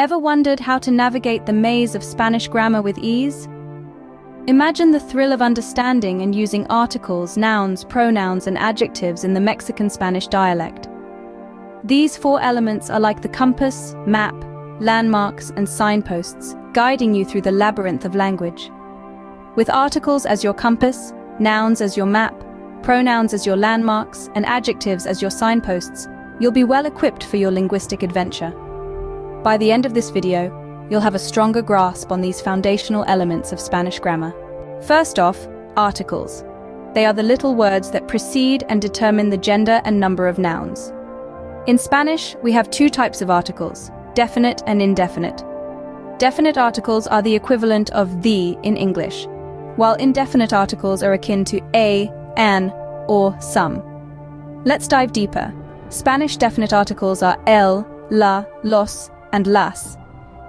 Ever wondered how to navigate the maze of Spanish grammar with ease? Imagine the thrill of understanding and using articles, nouns, pronouns, and adjectives in the Mexican-Spanish dialect. These four elements are like the compass, map, landmarks, and signposts, guiding you through the labyrinth of language. With articles as your compass, nouns as your map, pronouns as your landmarks, and adjectives as your signposts, you'll be well equipped for your linguistic adventure. By the end of this video, you'll have a stronger grasp on these foundational elements of Spanish grammar. First off, articles. They are the little words that precede and determine the gender and number of nouns. In Spanish, we have two types of articles, definite and indefinite. Definite articles are the equivalent of the in English, while indefinite articles are akin to a, an, or some. Let's dive deeper. Spanish definite articles are el, la, los, and las.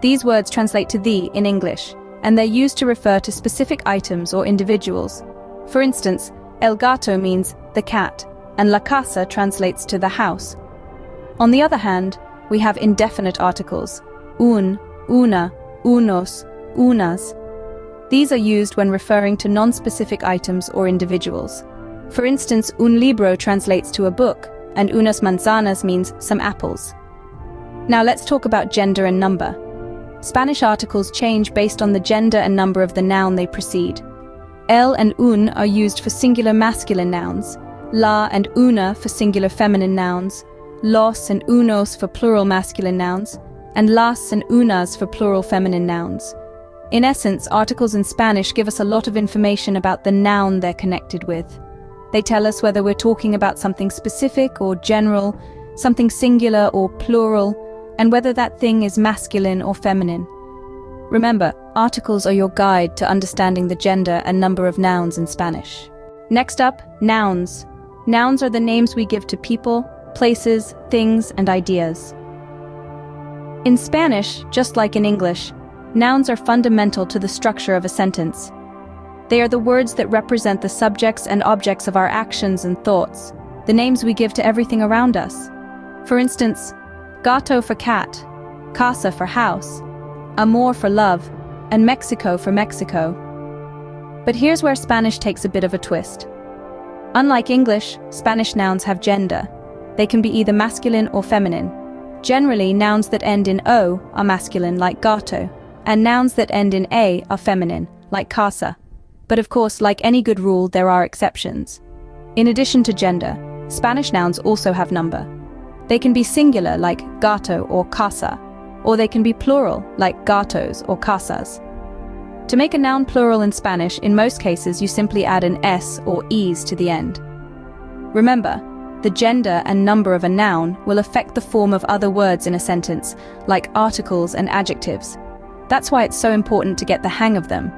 These words translate to the in English, and they're used to refer to specific items or individuals. For instance, el gato means the cat, and la casa translates to the house. On the other hand, we have indefinite articles, un, una, unos, unas. These are used when referring to non-specific items or individuals. For instance, un libro translates to a book, and unas manzanas means some apples. Now let's talk about gender and number. Spanish articles change based on the gender and number of the noun they precede. El and un are used for singular masculine nouns, la and una for singular feminine nouns, los and unos for plural masculine nouns, and las and unas for plural feminine nouns. In essence, articles in Spanish give us a lot of information about the noun they're connected with. They tell us whether we're talking about something specific or general, something singular or plural, and whether that thing is masculine or feminine. Remember, articles are your guide to understanding the gender and number of nouns in Spanish. Next up, nouns. Nouns are the names we give to people, places, things, and ideas. In Spanish, just like in English, nouns are fundamental to the structure of a sentence. They are the words that represent the subjects and objects of our actions and thoughts, the names we give to everything around us. For instance, gato for cat, casa for house, amor for love, and Mexico for Mexico. But here's where Spanish takes a bit of a twist. Unlike English, Spanish nouns have gender. They can be either masculine or feminine. Generally, nouns that end in o are masculine, like gato, and nouns that end in a are feminine, like casa. But of course, like any good rule, there are exceptions. In addition to gender, Spanish nouns also have number. They can be singular, like gato or casa, or they can be plural, like gatos or casas. To make a noun plural in Spanish, in most cases you simply add an s or es to the end. Remember, the gender and number of a noun will affect the form of other words in a sentence, like articles and adjectives. That's why it's so important to get the hang of them.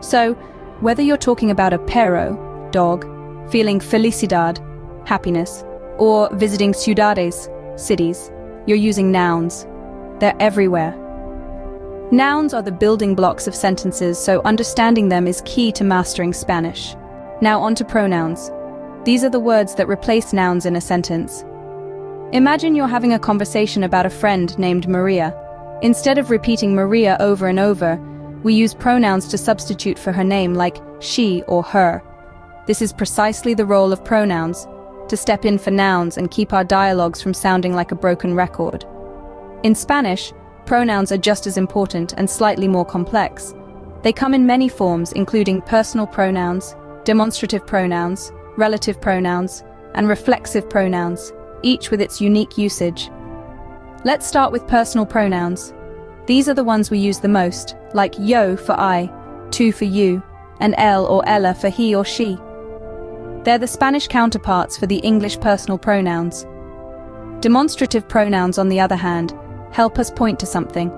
So, whether you're talking about a perro, dog, feeling felicidad, happiness, or visiting ciudades, cities, you're using nouns. They're everywhere. Nouns are the building blocks of sentences, so understanding them is key to mastering Spanish. Now on to pronouns. These are the words that replace nouns in a sentence. Imagine you're having a conversation about a friend named Maria. Instead of repeating Maria over and over, we use pronouns to substitute for her name, like she or her. This is precisely the role of pronouns, to step in for nouns and keep our dialogues from sounding like a broken record. In Spanish, pronouns are just as important and slightly more complex. They come in many forms, including personal pronouns, demonstrative pronouns, relative pronouns, and reflexive pronouns, each with its unique usage. Let's start with personal pronouns. These are the ones we use the most, like yo for I, tú for you, and él or ella for he or she. They're the Spanish counterparts for the English personal pronouns. Demonstrative pronouns, on the other hand, help us point to something.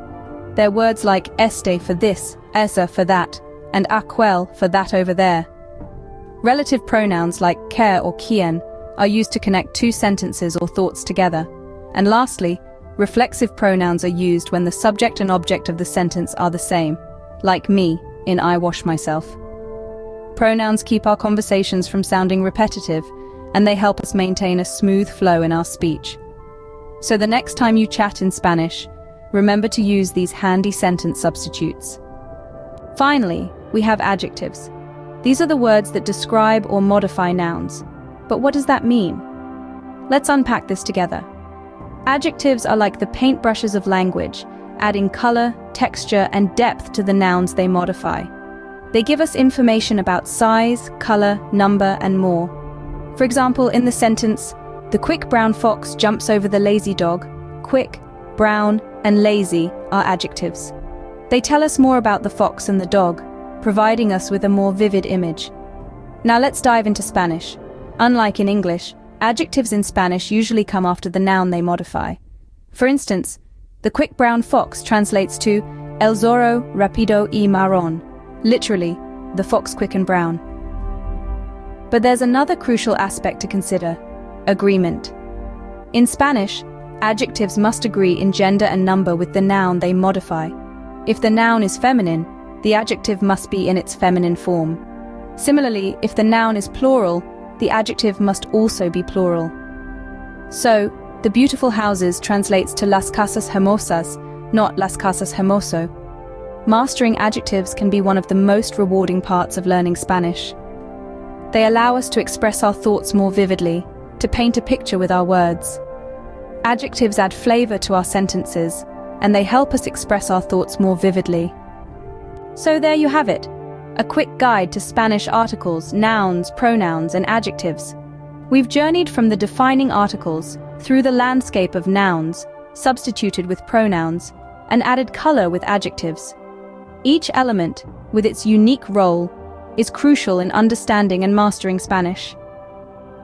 They're words like este for this, esa for that, and aquel for that over there. Relative pronouns like que or quien are used to connect two sentences or thoughts together. And lastly, reflexive pronouns are used when the subject and object of the sentence are the same, like me in I wash myself. Pronouns keep our conversations from sounding repetitive, and they help us maintain a smooth flow in our speech. So the next time you chat in Spanish, remember to use these handy sentence substitutes. Finally, we have adjectives. These are the words that describe or modify nouns. But what does that mean? Let's unpack this together. Adjectives are like the paintbrushes of language, adding color, texture, and depth to the nouns they modify. They give us information about size, color, number, and more. For example, in the sentence, "The quick brown fox jumps over the lazy dog," quick, brown, and lazy are adjectives. They tell us more about the fox and the dog, providing us with a more vivid image. Now let's dive into Spanish. Unlike in English, adjectives in Spanish usually come after the noun they modify. For instance, the quick brown fox translates to el zorro rápido y marrón, literally, the fox quick and brown. But there's another crucial aspect to consider: agreement. In Spanish, adjectives must agree in gender and number with the noun they modify. If the noun is feminine, the adjective must be in its feminine form. Similarly, if the noun is plural, the adjective must also be plural. So, the beautiful houses translates to las casas hermosas, not las casas hermoso. Mastering adjectives can be one of the most rewarding parts of learning Spanish. They allow us to express our thoughts more vividly, to paint a picture with our words. Adjectives add flavor to our sentences, and they help us express our thoughts more vividly. So there you have it, a quick guide to Spanish articles, nouns, pronouns, and adjectives. We've journeyed from the defining articles through the landscape of nouns, substituted with pronouns, and added color with adjectives. Each element, with its unique role, is crucial in understanding and mastering Spanish.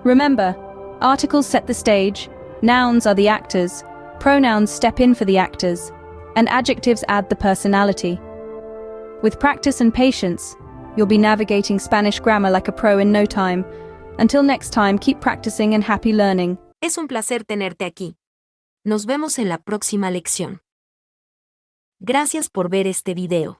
Remember, articles set the stage, nouns are the actors, pronouns step in for the actors, and adjectives add the personality. With practice and patience, you'll be navigating Spanish grammar like a pro in no time. Until next time, keep practicing and happy learning. Es un placer tenerte aquí. Nos vemos en la próxima lección. Gracias por ver este video.